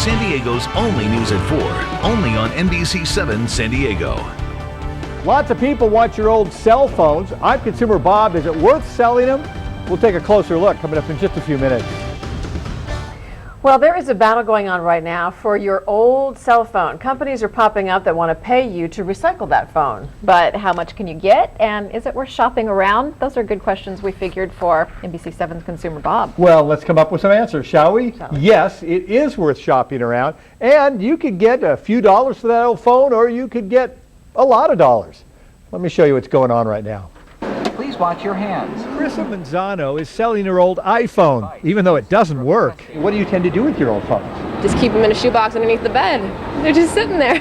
San Diego's only News at 4, only on NBC7 San Diego. Lots of people want your old cell phones. I'm Consumer Bob. Is it worth selling them? We'll take a closer look coming up in just a few minutes. Well, there is a battle going on right now for your old cell phone. Companies are popping up that want to pay you to recycle that phone. But how much can you get? And is it worth shopping around? Those are good questions we figured for NBC7's Consumer Bob. Well, let's come up with some answers, shall we? Yes, it is worth shopping around. And you could get a few dollars for that old phone, or you could get a lot of dollars. Let me show you what's going on right now. Please watch your hands. Carissa Manzano is selling her old iPhone, even though it doesn't work. What do you tend to do with your old phones? Just keep them in a shoebox underneath the bed. They're just sitting there.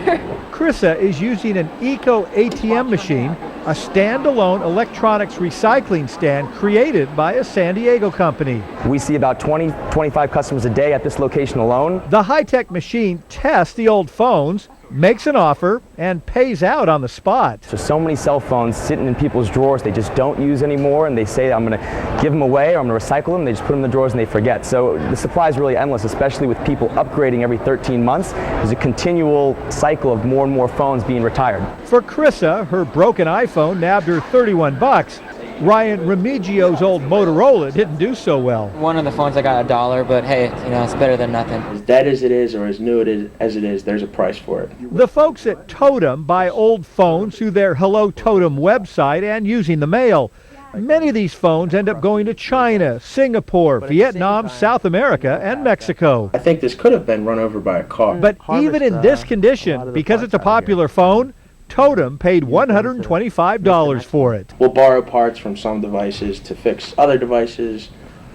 Carissa is using an Eco ATM machine, a standalone electronics recycling stand created by a San Diego company. We see about 20-25 customers a day at this location alone. The high-tech machine tests the old phones, makes an offer, and pays out on the spot. So many cell phones sitting in people's drawers they just don't use anymore, and they say I'm going to give them away or I'm going to recycle them. They just put them in the drawers and they forget. So the supply is really endless, especially with people upgrading every 13 months. There's a continual cycle of more and more phones being retired. For Carissa, her broken iPhone nabbed her 31 bucks. Ryan Remigio's old Motorola didn't do so well. One of the phones I got $1, but hey, it's better than nothing. As dead as it is or as new as it is, there's a price for it. The folks at Totem buy old phones through their Hello Totem website and using the mail. Many of these phones end up going to China, Singapore, Vietnam, South America, and Mexico. I think this could have been run over by a car. But even in this condition, because it's a popular phone, Totem paid $125 for it. We'll borrow parts from some devices to fix other devices,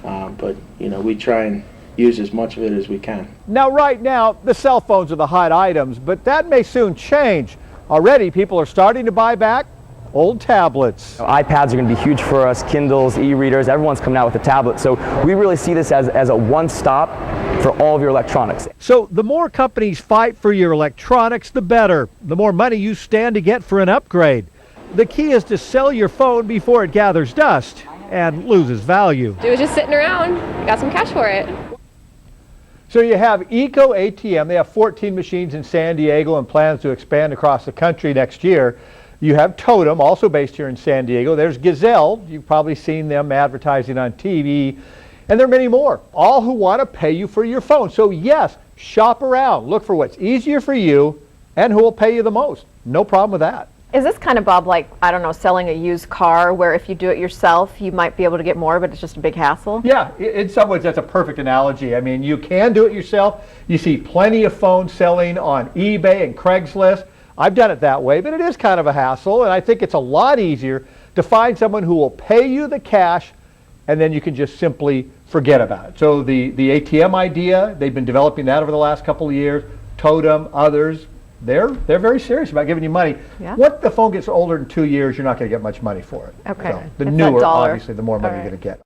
but we try and use as much of it as we can. Now, right now, the cell phones are the hot items, but that may soon change. Already, people are starting to buy back old tablets. iPads are going to be huge for us, Kindles, e-readers, everyone's coming out with a tablet. So we really see this as a one-stop for all of your electronics. So the more companies fight for your electronics, the better. The more money you stand to get for an upgrade. The key is to sell your phone before it gathers dust and loses value. It was just sitting around. Got some cash for it. So you have Eco ATM. They have 14 machines in San Diego and plans to expand across the country next year. You have Totem, also based here in San Diego. There's Gazelle. You've probably seen them advertising on TV. And there are many more, all who want to pay you for your phone. So yes, shop around. Look for what's easier for you and who will pay you the most. No problem with that. Is this kind of, Bob, like, I don't know, selling a used car where if you do it yourself, you might be able to get more, but it's just a big hassle? Yeah, in some ways that's a perfect analogy. I mean, you can do it yourself. You see plenty of phones selling on eBay and Craigslist. I've done it that way, but it is kind of a hassle, and I think it's a lot easier to find someone who will pay you the cash, and then you can just simply forget about it. So the ATM idea, they've been developing that over the last couple of years. Totem, others, they're very serious about giving you money. Yeah. Once the phone gets older than 2 years, you're not going to get much money for it. Okay. So the It's that newer, dollar. obviously, the more money All you're right. going to get.